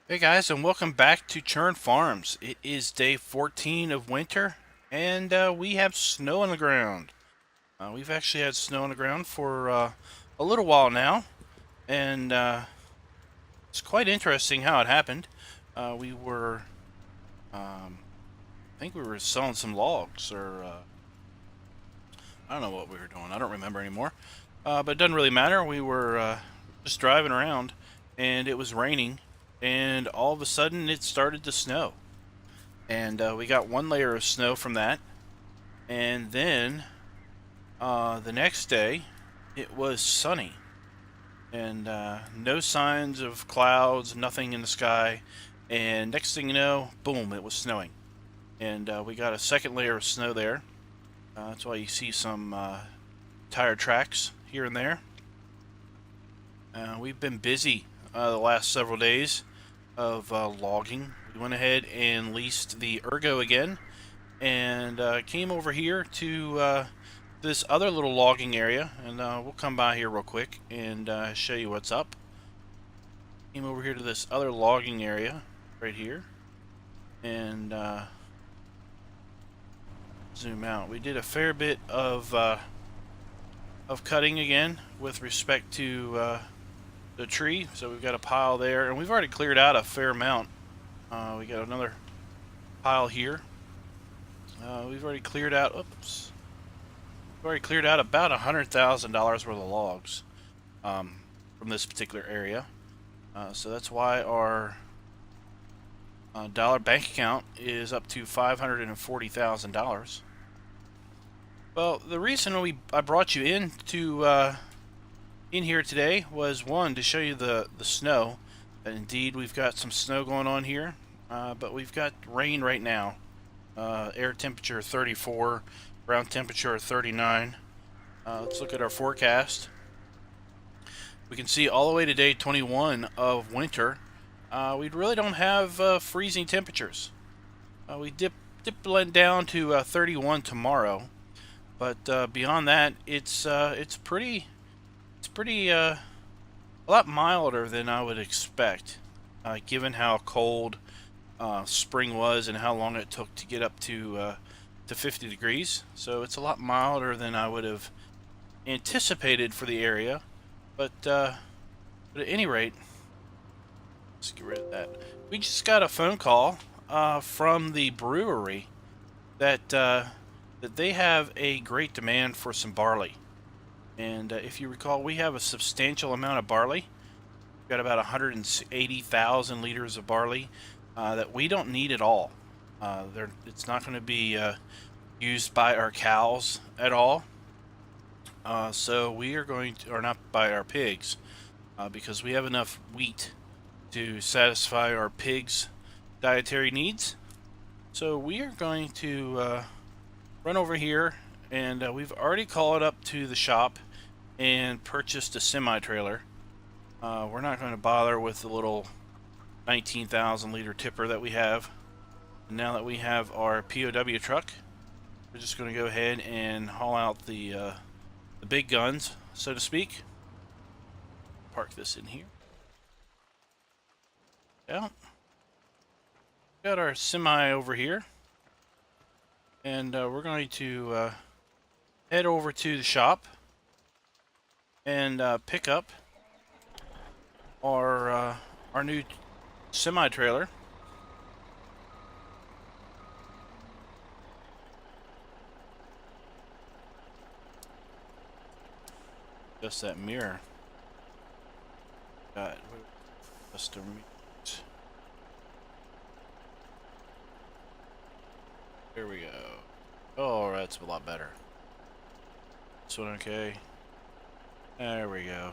Hey guys, and welcome back to Churn Farms. It is day 14 of winter, and we have snow on the ground. We've actually had snow on the ground for a little while now, and it's quite interesting how it happened. We were, I think we were selling some logs, or I don't know what we were doing. I don't remember anymore. But it doesn't really matter. We were just driving around, and it was raining, and all of a sudden it started to snow. And we got one layer of snow from that, and then the next day it was sunny, and no signs of clouds, nothing in the sky, and next thing you know, boom, it was snowing. And we got a second layer of snow there. That's why you see some tire tracks here and there. We've been busy the last several days of logging. We went ahead and leased the Ergo again, and came over here to this other little logging area, and we'll come by here real quick and show you what's up. Came over here to this other logging area right here, and zoom out. We did a fair bit of cutting again with respect to the tree, so we've got a pile there, and we've already cleared out a fair amount. We got another pile here. We've already cleared out. Oops. We've already cleared out about $100,000 worth of logs from this particular area. So that's why our dollar bank account is up to $540,000. Well, the reason I brought you in here today was, one, to show you the snow. And indeed, we've got some snow going on here, but we've got rain right now. Air temperature 34, ground temperature 39. Let's look at our forecast. We can see all the way to day 21 of winter, we really don't have freezing temperatures. We dip down to 31 tomorrow, but beyond that, it's pretty a lot milder than I would expect, given how cold spring was and how long it took to get up to 50 degrees. So it's a lot milder than I would have anticipated for the area. But at any rate, let's get rid of that. We just got a phone call from the brewery that they have a great demand for some barley. And if you recall, we have a substantial amount of barley. We've got about 180,000 liters of barley that we don't need at all. It's not going to be used by our cows at all. So we are going to, or not by our pigs, because we have enough wheat to satisfy our pigs' dietary needs. So we are going to run over here, and we've already called up to the shop and purchased a semi-trailer. We're not going to bother with the little 19,000 liter tipper that we have. And now that we have our POW truck, we're just going to go ahead and haul out the big guns, so to speak. Park this in here. Yeah. Got our semi over here, and we're going to head over to the shop and pick up our new semi trailer. Just that mirror. Got custom. There we go. Oh, that's a lot better. This one okay. There we go.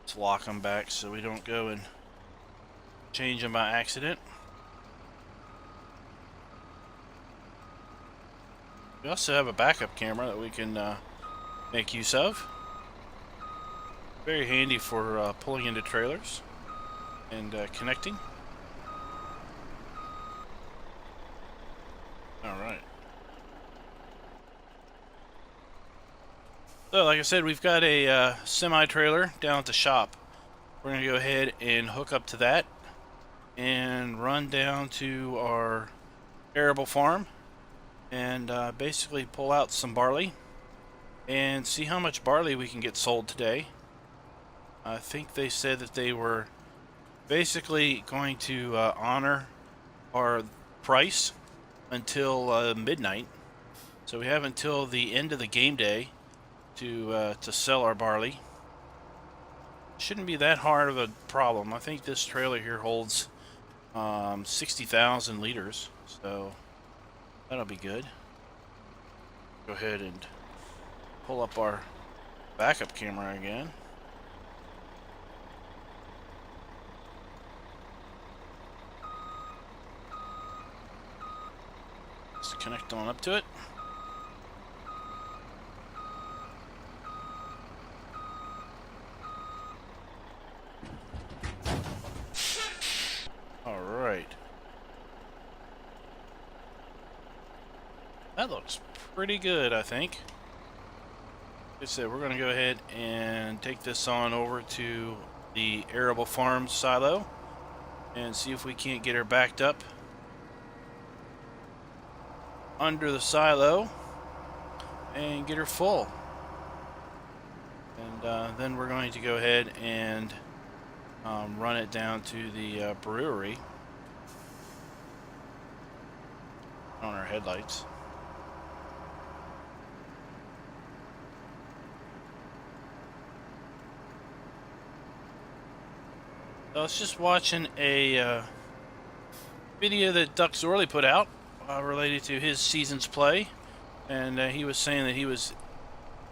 Let's lock them back so we don't go and change them by accident. We also have a backup camera that we can make use of. Very handy for pulling into trailers and connecting. Alright. So, like I said, we've got a semi-trailer down at the shop. We're going to go ahead and hook up to that. and run down to our arable farm and basically pull out some barley and see how much barley we can get sold today. I think they said that they were basically going to honor our price until midnight. So we have until the end of the game day to sell our barley. Shouldn't be that hard of a problem. I think this trailer here holds 60,000 liters, so that'll be good. Go ahead and pull up our backup camera again. Let's connect on up to it. Alright. That looks pretty good, I think. Like I said, we're going to go ahead and take this on over to the arable farm silo and see if we can't get her backed up under the silo and get her full. And then we're going to go ahead and run it down to the brewery on our headlights. I was just watching a video that Duck Zorley put out related to his season's play, and he was saying that he was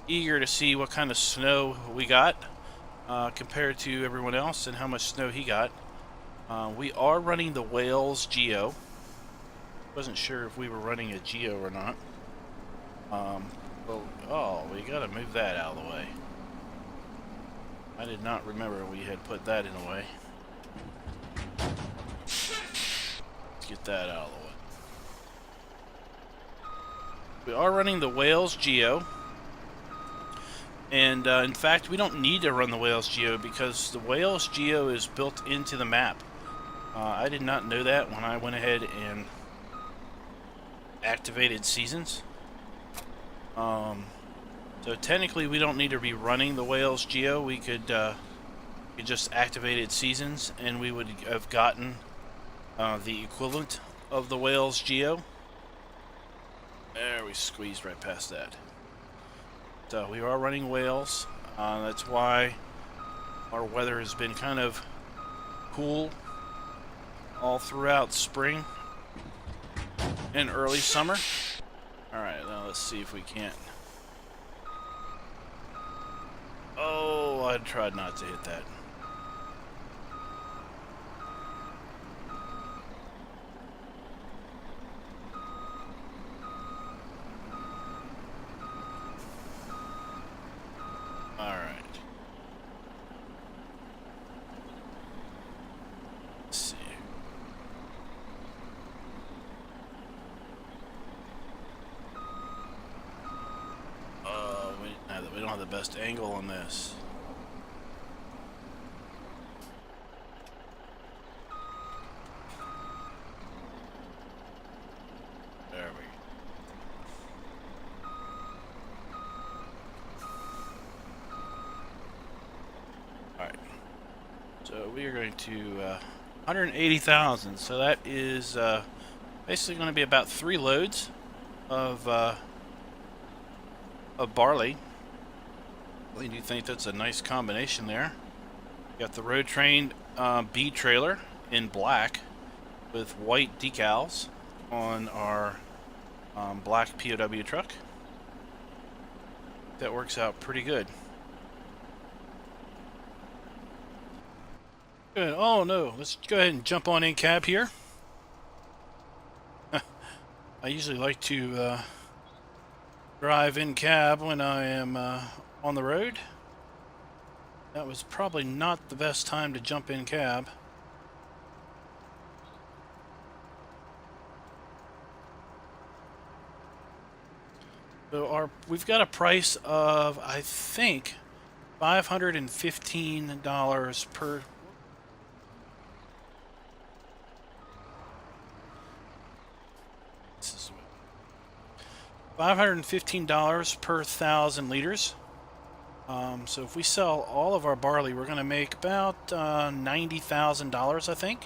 eager to see what kind of snow we got compared to everyone else and how much snow he got. We are running the Wales Geo. Wasn't sure if we were running a Geo or not. Oh, we gotta move that out of the way. I did not remember we had put that in the way. Let's get that out of the way. We are running the Wales Geo. And in fact, we don't need to run the Wales Geo because the Wales Geo is built into the map. I did not know that when I went ahead and activated seasons. So technically we don't need to be running the Wales Geo. We could just activated seasons and we would have gotten the equivalent of the Wales Geo. There, we squeezed right past that. So we are running Wales. That's why our weather has been kind of cool all throughout spring and early summer. Alright, now let's see if we can't. Oh, I tried not to hit that. Alright. Let's see. We don't have the best angle on this. There we go. Alright. So we are going to 180,000. So that is basically going to be about 3 loads of barley. I do think that's a nice combination there. Got the road train B trailer in black with white decals on our black POW truck. That works out pretty good. Good. Oh no, let's go ahead and jump on in cab here. I usually like to drive in cab when I am on the road. That was probably not the best time to jump in cab. So we've got a price of, I think, $515 per $515 per 1,000 liters. So if we sell all of our barley, we're going to make about $90,000, I think.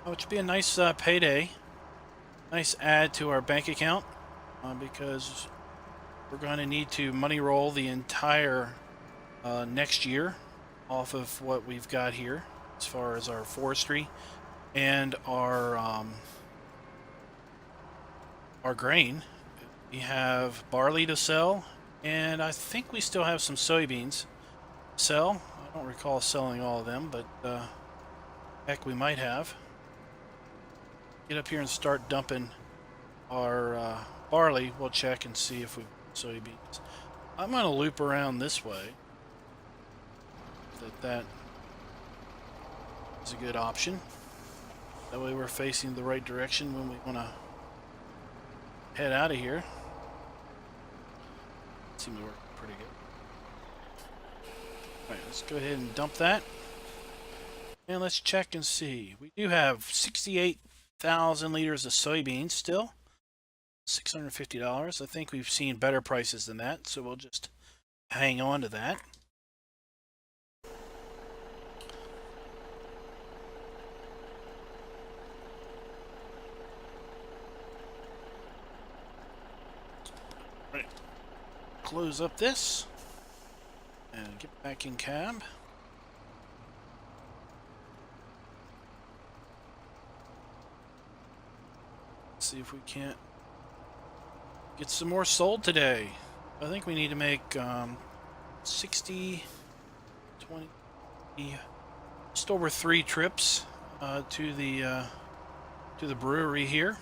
Which would be a nice payday. Nice add to our bank account, because we're going to need to money roll the entire next year off of what we've got here as far as our forestry and our grain. We have barley to sell, and I think we still have some soybeans to sell. I don't recall selling all of them, but heck, we might have. Get up here and start dumping our barley. We'll check and see if we have soybeans. I'm going to loop around this way. That is a good option. That way we're facing the right direction when we want to head out of here. Seems to work pretty good. Alright, let's go ahead and dump that. And let's check and see. We do have 68,000 liters of soybeans still. $650. I think we've seen better prices than that, so we'll just hang on to that. Right. Close up this and get back in cab. Let's see if we can't get some more sold today. I think we need to make 60, 20, just over 3 trips to the brewery here.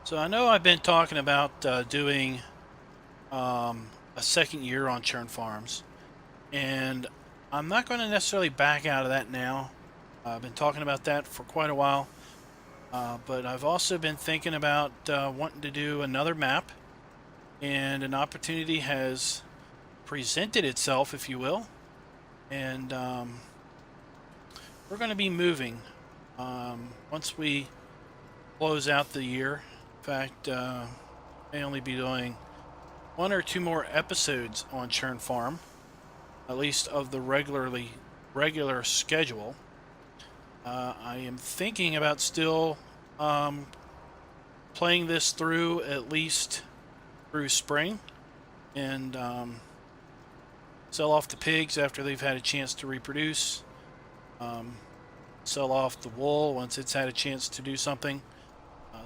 So I know I've been talking about doing a second year on Churn Farms, and I'm not going to necessarily back out of that now. I've been talking about that for quite a while, but I've also been thinking about wanting to do another map, and an opportunity has presented itself, if you will, and we're going to be moving once we close out the year. In fact, may only be doing 1 or 2 more episodes on Churn Farm, at least of the regular schedule. I am thinking about still playing this through at least through spring, and sell off the pigs after they've had a chance to reproduce, sell off the wool once it's had a chance to do something.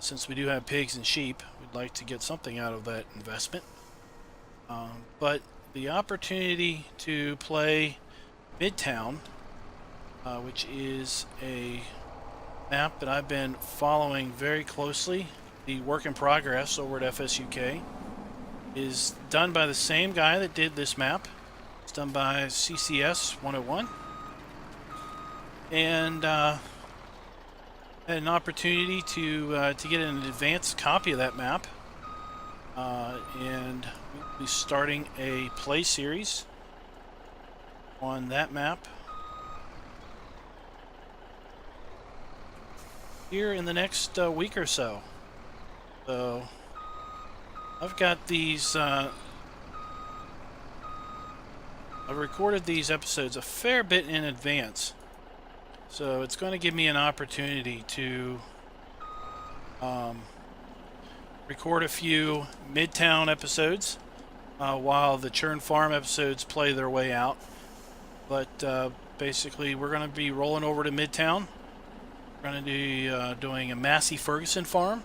Since we do have pigs and sheep, we'd like to get something out of that investment. But the opportunity to play Midtown, which is a map that I've been following very closely, the work in progress over at FSUK, is done by the same guy that did this map. It's done by CCS 101, and had an opportunity to get an advanced copy of that map, and we'll be starting a play series on that map here in the next week or so. So I've got these I've recorded these episodes a fair bit in advance, so it's going to give me an opportunity to record a few Midtown episodes while the Churn Farm episodes play their way out. But basically, we're going to be rolling over to Midtown. We're going to be doing a Massey Ferguson farm.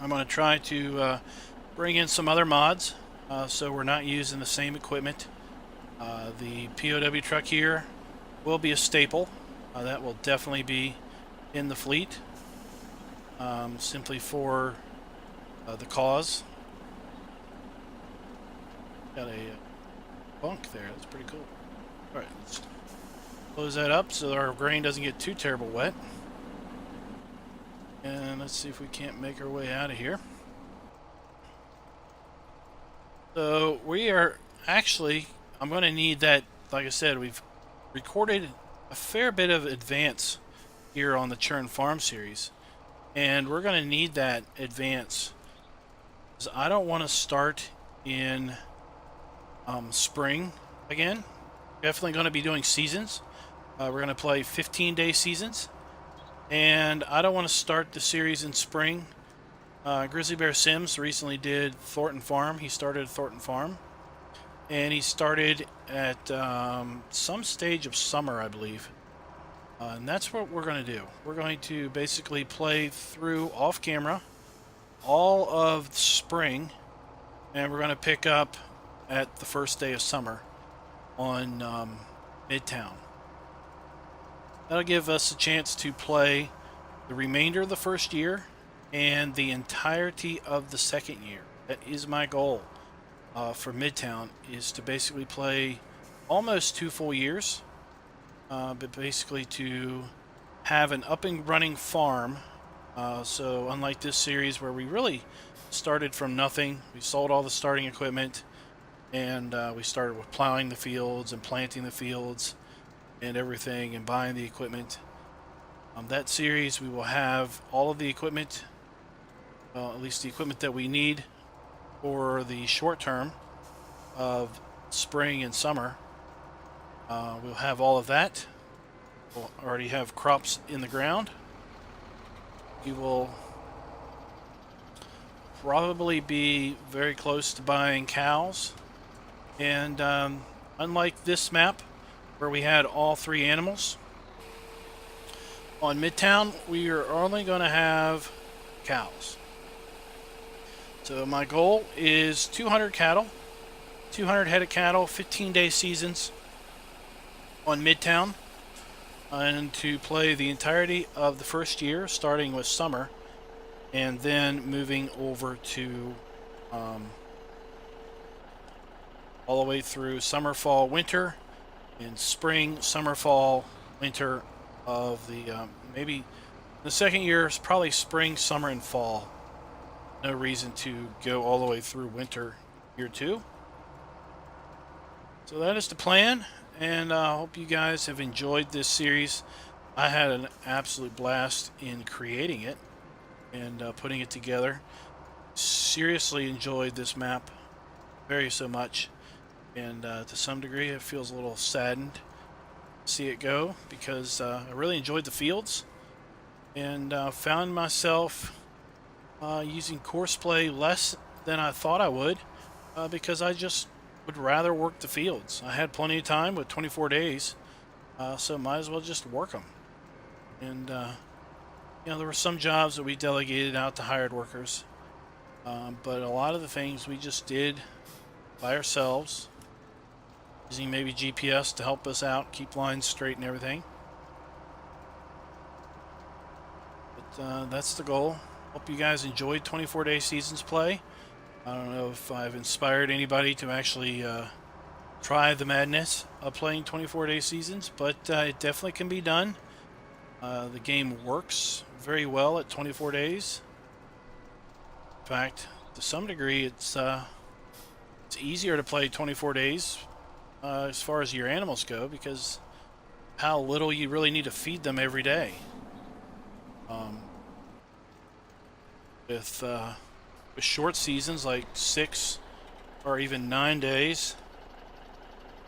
I'm going to try to bring in some other mods, so we're not using the same equipment. The POW truck here will be a staple. That will definitely be in the fleet, simply for the cause. Got a bunk there. That's pretty cool. Alright, let's close that up so our grain doesn't get too terrible wet. And let's see if we can't make our way out of here. So we are actually, I'm going to need that, like I said, we've recorded a fair bit of advance here on the Churn Farm series, and we're going to need that advance, because I don't want to start in spring again. Definitely going to be doing seasons. We're going to play 15-day seasons, and I don't want to start the series in spring. Grizzly Bear Sims recently did Thornton Farm. He started at Thornton Farm, and he started at some stage of summer, I believe. And that's what we're going to do. We're going to basically play through off camera all of spring, and we're going to pick up at the first day of summer on Midtown. That'll give us a chance to play the remainder of the first year and the entirety of the second year. That is my goal for Midtown, is to basically play almost 2 full years, but basically to have an up and running farm. So unlike this series where we really started from nothing, we sold all the starting equipment, and we started with plowing the fields and planting the fields and everything and buying the equipment. That series we will have all of the equipment, at least the equipment that we need for the short term of spring and summer. We'll have all of that. We'll already have crops in the ground. We will probably be very close to buying cows. And unlike this map, where we had all 3 animals, on Midtown we are only going to have cows. So my goal is 200 cattle, 200 head of cattle, 15-day seasons on Midtown, and to play the entirety of the first year, starting with summer, and then moving over to all the way through summer, fall, winter, and spring, summer, fall, winter of the maybe the second year is probably spring, summer, and fall. No reason to go all the way through winter year 2. So that is the plan, and I hope you guys have enjoyed this series. I had an absolute blast in creating it and putting it together. Seriously enjoyed this map very so much, and to some degree it feels a little saddened to see it go, because I really enjoyed the fields, and found myself using courseplay less than I thought I would, because I just would rather work the fields. I had plenty of time with 24 days, so might as well just work them. And you know, there were some jobs that we delegated out to hired workers, but a lot of the things we just did by ourselves, using maybe GPS to help us out, keep lines straight and everything. But that's the goal. Hope you guys enjoyed 24-day seasons play. I don't know if I've inspired anybody to actually try the madness of playing 24-day seasons, but it definitely can be done. The game works very well at 24 days. In fact, to some degree, it's easier to play 24 days as far as your animals go, because how little you really need to feed them every day. With short seasons like 6 or even 9 days,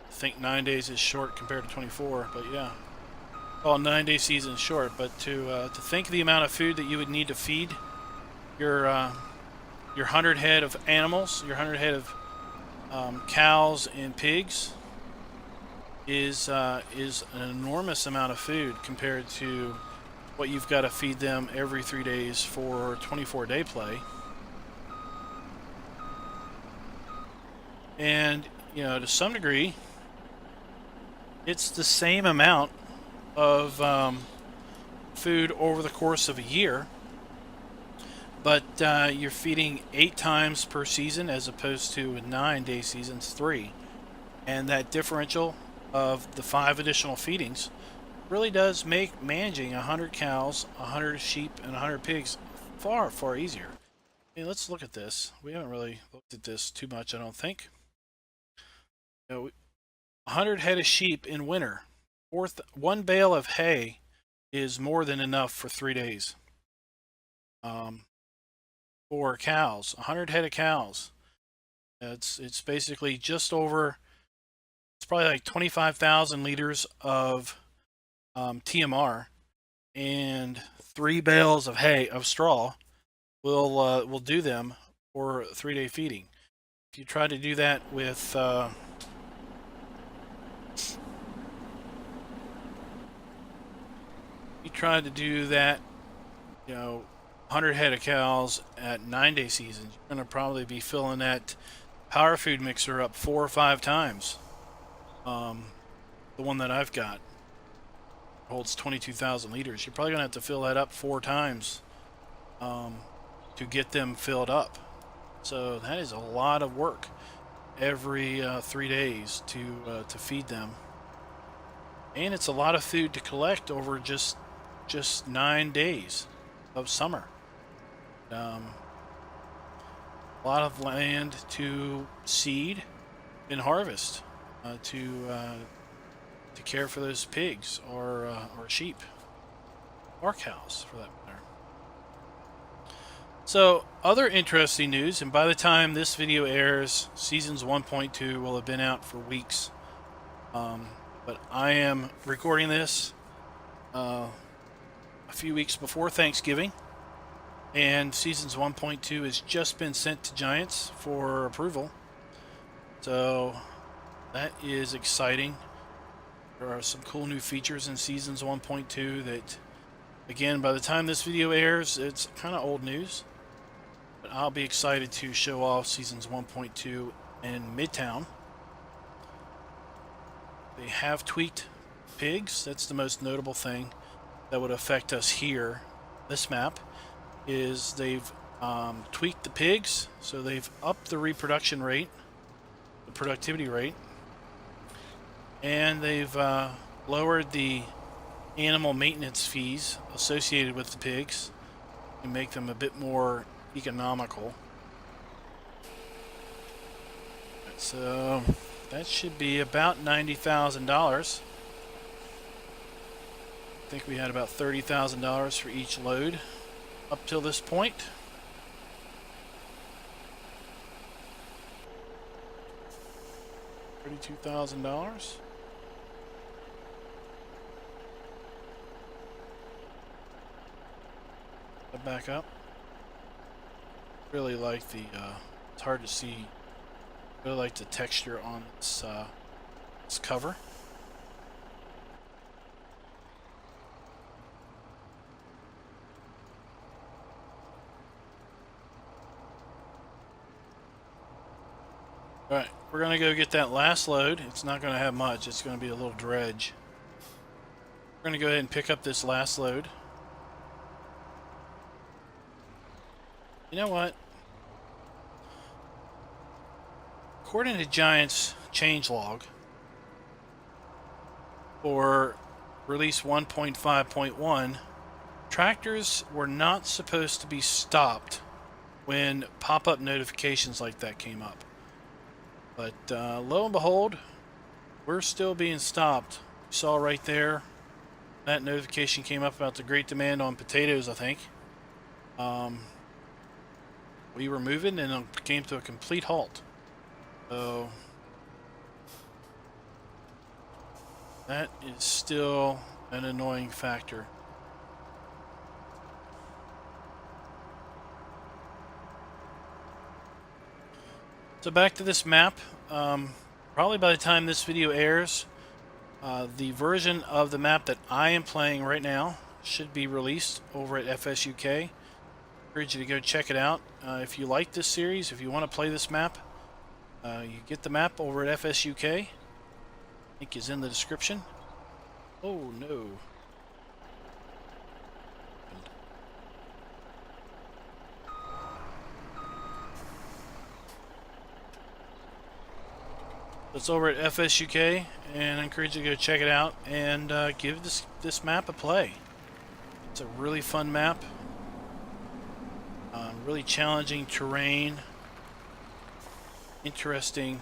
I think 9 days is short compared to 24, but yeah. Well, 9-day season is short, but to think of the amount of food that you would need to feed your 100 head of animals, your 100 head of cows and pigs, is an enormous amount of food compared to what you've got to feed them every 3 days for 24-day play. And, you know, to some degree, it's the same amount of food over the course of a year, but you're feeding 8 times per season as opposed to a 9-day season's 3. And that differential of the 5 additional feedings really does make managing 100 cows, 100 sheep, and 100 pigs far, far easier. Hey, let's look at this. We haven't really looked at this too much, I don't think. You know, 100 head of sheep in winter. one bale of hay is more than enough for 3 days. For cows, 100 head of cows. It's basically just over. It's probably like 25,000 liters of TMR, and 3 bales of hay of straw will do them for 3-day feeding. If you try to do that with you try to do that, 100 head of cows at 9-day seasons, you're going to probably be filling that power food mixer up 4 or 5 times. The one that I've got holds 22,000 liters. You're probably going to have to fill that up 4 times to get them filled up. So that is a lot of work every 3 days to feed them. And it's a lot of food to collect over just 9 days of summer. A lot of land to seed and harvest, to care for those pigs or sheep or cows for that matter. So other interesting news, and by the time this video airs, Seasons 1.2 will have been out for weeks. But I am recording this a few weeks before Thanksgiving, and Seasons 1.2 has just been sent to Giants for approval. So that is exciting. There are some cool new features in Seasons 1.2 that, again, by the time this video airs, it's kind of old news. But I'll be excited to show off Seasons 1.2 in Midtown. They have tweaked pigs. That's the most notable thing that would affect us here. This map is they've tweaked the pigs, so they've upped the reproduction rate, the productivity rate, and they've lowered the animal maintenance fees associated with the pigs to make them a bit more economical. So that should be about $90,000. I think we had about $30,000 for each load up till this point. $32,000. Back up. Really like the it's hard to see. Really like the texture on this cover. Alright, we're going to go get that last load. It's not going to have much. It's going to be a little dredge. We're going to go ahead and pick up this last load. You know what? According to Giants changelog for release 1.5.1, tractors were not supposed to be stopped when pop-up notifications like that came up. But lo and behold, we're still being stopped. You saw right there, that notification came up about the great demand on potatoes, I think. We were moving and it came to a complete halt. So that is still an annoying factor. So back to this map. Probably by the time this video airs, the version of the map that I am playing right now should be released over at FS UK. Encourage you to go check it out. If you like this series, if you want to play this map, you get the map over at FS UK. Link is in the description. Oh no. It's over at FS UK, and I encourage you to go check it out and give this map a play. It's a really fun map. Really challenging terrain. Interesting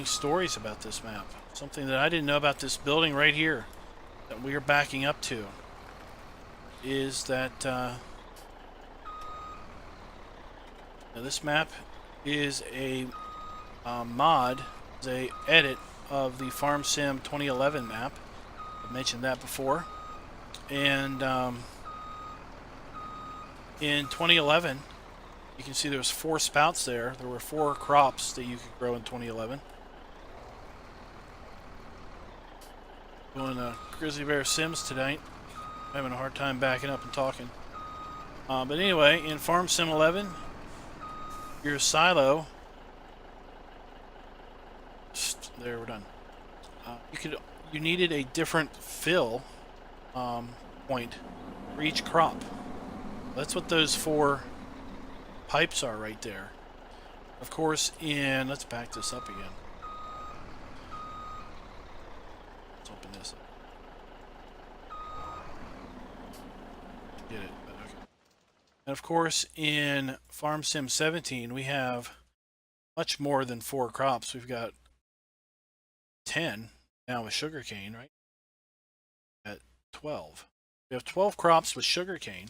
stories about this map. something that I didn't know about this building right here that we are backing up to is that now this map is a mod, is a edit of the Farm Sim 2011 map. I mentioned that before. And in 2011, you can see there's 4 spouts there. There were 4 crops that you could grow in 2011. Doing Grizzly Bear Sims tonight. Having a hard time backing up and talking. But anyway, in Farm Sim 11, your silo. There, we're done. You needed a different fill point for each crop. That's what those 4 pipes are right there. Of course, let's back this up again. Let's open this up. Get it, but okay. And of course, in Farm Sim 17, we have much more than 4 crops. We've got 10 now with sugarcane, right? At 12. We have 12 crops with sugarcane.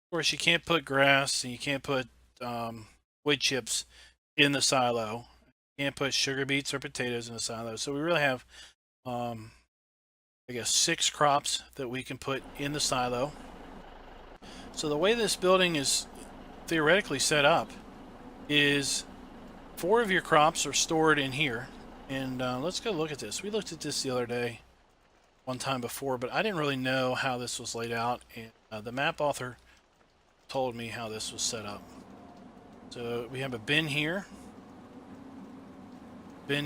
Of course, you can't put grass and you can't put wood chips in the silo. You can't put sugar beets or potatoes in the silo. So we really have, I guess, 6 crops that we can put in the silo. So the way this building is theoretically set up is 4 of your crops are stored in here. And let's go look at this. We looked at this the other day, one time before, but I didn't really know how this was laid out. And the map author told me how this was set up. So we have a bin here, bin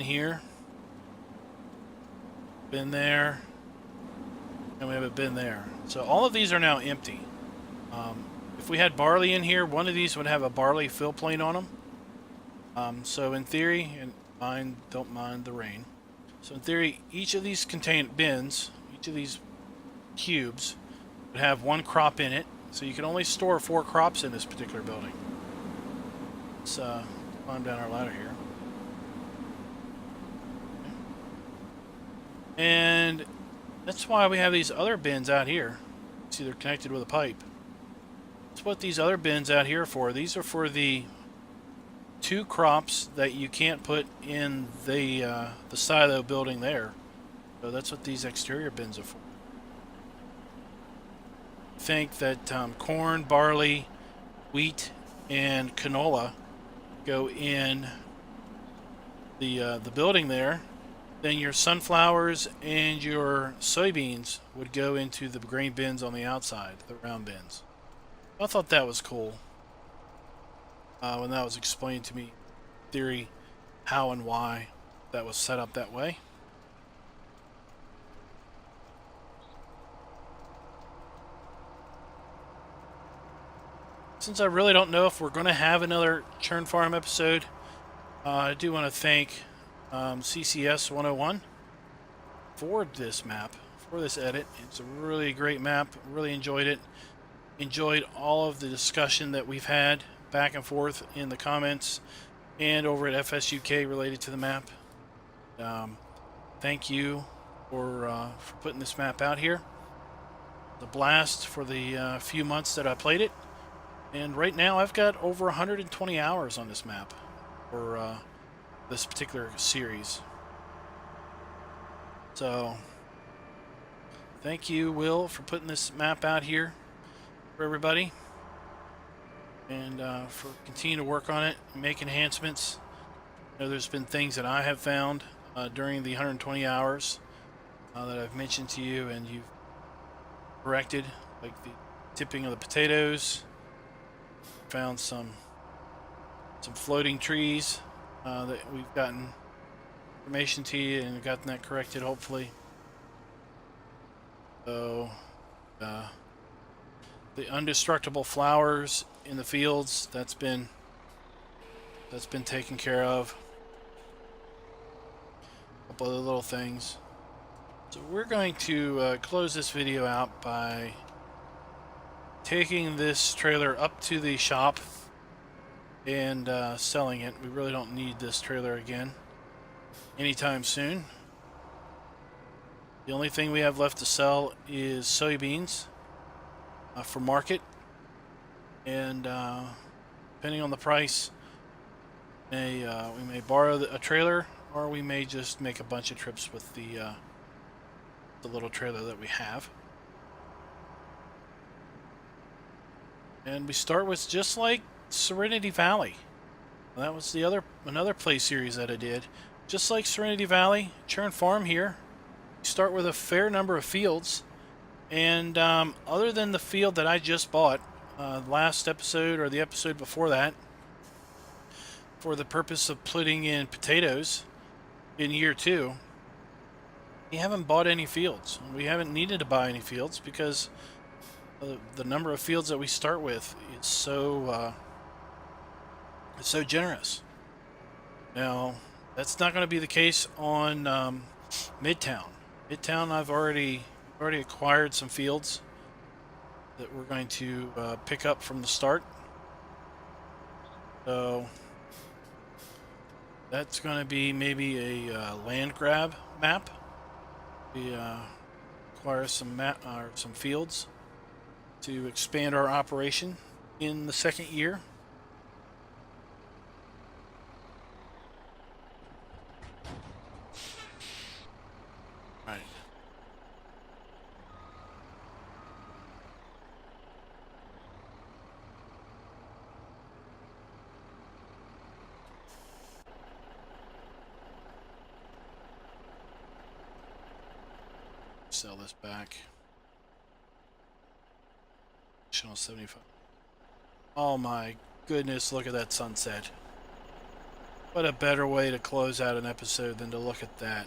there, and we have a bin there. So all of these are now empty. If we had barley in here, one of these would have a barley fill plate on them. So in theory, and don't mind the rain. So in theory, each of these contained bins, each of these cubes, would have 1 crop in it. So you can only store 4 crops in this particular building. Let's climb down our ladder here. And that's why we have these other bins out here. See, they're connected with a pipe. That's what these other bins out here are for. These are for the 2 crops that you can't put in the silo building there. So that's what these exterior bins are for. I think that corn, barley, wheat, and canola go in the building there. Then your sunflowers and your soybeans would go into the grain bins on the outside, the round bins. I thought that was cool when that was explained to me, theory, how and why that was set up that way. Since I really don't know if we're going to have another Churn Farm episode, I do want to thank CCS 101 for this map, for this edit. It's a really great map. Really enjoyed it. Enjoyed all of the discussion that we've had back and forth in the comments and over at FS UK related to the map. Thank you for putting this map out here. The blast for the few months that I played it. And right now I've got over 120 hours on this map for this particular series. So thank you, Will, for putting this map out here for everybody, and for continuing to work on it and make enhancements. I know there's been things that I have found during the 120 hours that I've mentioned to you and you've corrected, like the tipping of the potatoes. Found some floating trees that we've gotten information to you and gotten that corrected, hopefully. So the indestructible flowers in the fields, that's been taken care of. A couple other little things. So we're going to close this video out by taking this trailer up to the shop and selling it. We really don't need this trailer again anytime soon. The only thing we have left to sell is soybeans for market, and depending on the price, we may borrow a trailer, or we may just make a bunch of trips with the little trailer that we have. And we start with just like Serenity Valley. That was another play series that I did. Just like Serenity Valley, Churn Farm here. You start with a fair number of fields, and other than the field that I just bought last episode or the episode before that, for the purpose of putting in potatoes in year 2, we haven't bought any fields. We haven't needed to buy any fields because the number of fields that we start with is so generous. Now, that's not going to be the case on Midtown. Midtown, I've already acquired some fields that we're going to pick up from the start. So that's going to be maybe a land grab map. We acquire some fields to expand our operation in the second year. Right. Sell this back. Channel 75. Oh my goodness, look at that sunset. What a better way to close out an episode than to look at that.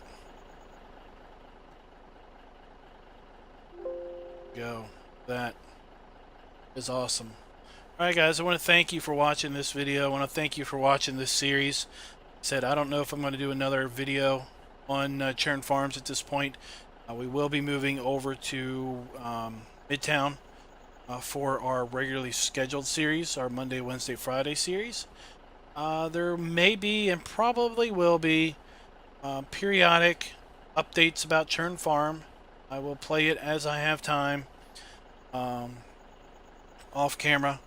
Go. That is awesome. Alright guys, I want to thank you for watching this video. I want to thank you for watching this series. I don't know if I'm going to do another video on Churn Farms at this point. We will be moving over to Midtown for our regularly scheduled series, our Monday, Wednesday, Friday series. There may be and probably will be periodic updates about Churn Farm. I will play it as I have time, off camera,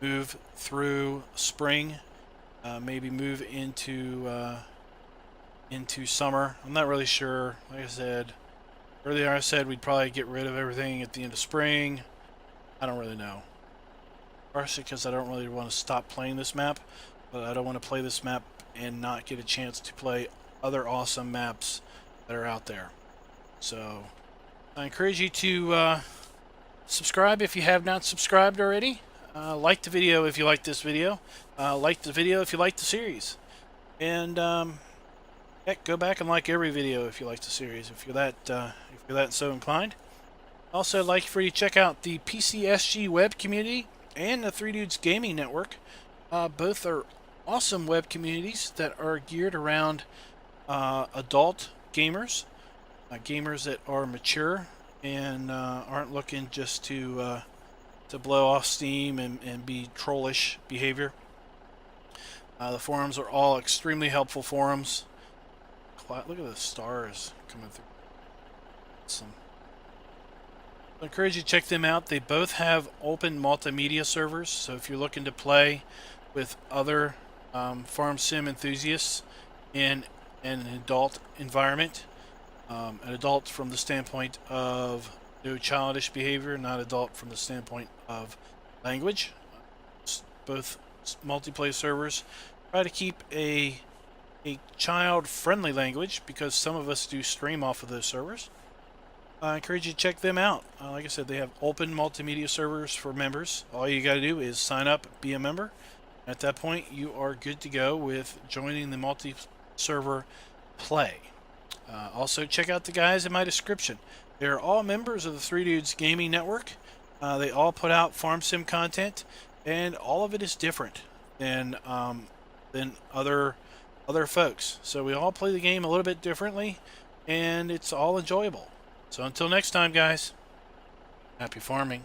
move through spring, maybe move into summer. I'm not really sure. Like I said earlier, I said we'd probably get rid of everything at the end of spring. I don't really know. Partially because I don't really want to stop playing this map, but I don't want to play this map and not get a chance to play other awesome maps that are out there. So I encourage you to subscribe if you have not subscribed already. Like the video if you like this video. Like the video if you like the series. And heck, go back and like every video if you like the series, if you're that so inclined. Also, I'd like for you to check out the PCSG web community and the 3 Dudes Gaming Network. Both are awesome web communities that are geared around adult gamers, gamers that are mature and aren't looking just to blow off steam and be trollish behavior. The forums are all extremely helpful forums. Look at the stars coming through. Awesome. I encourage you to check them out. They both have open multimedia servers, so if you're looking to play with other farm sim enthusiasts in an adult environment, an adult from the standpoint of no childish behavior, not adult from the standpoint of language. Both multiplayer servers try to keep a child-friendly language because some of us do stream off of those servers. I encourage you to check them out. Like I said, they have open multimedia servers for members. All you got to do is sign up, be a member. At that point, you are good to go with joining the multi-server play. Also, check out the guys in my description. They're all members of the 3 Dudes Gaming Network. They all put out farm sim content, and all of it is different than other folks. So we all play the game a little bit differently, and it's all enjoyable. So until next time, guys, happy farming.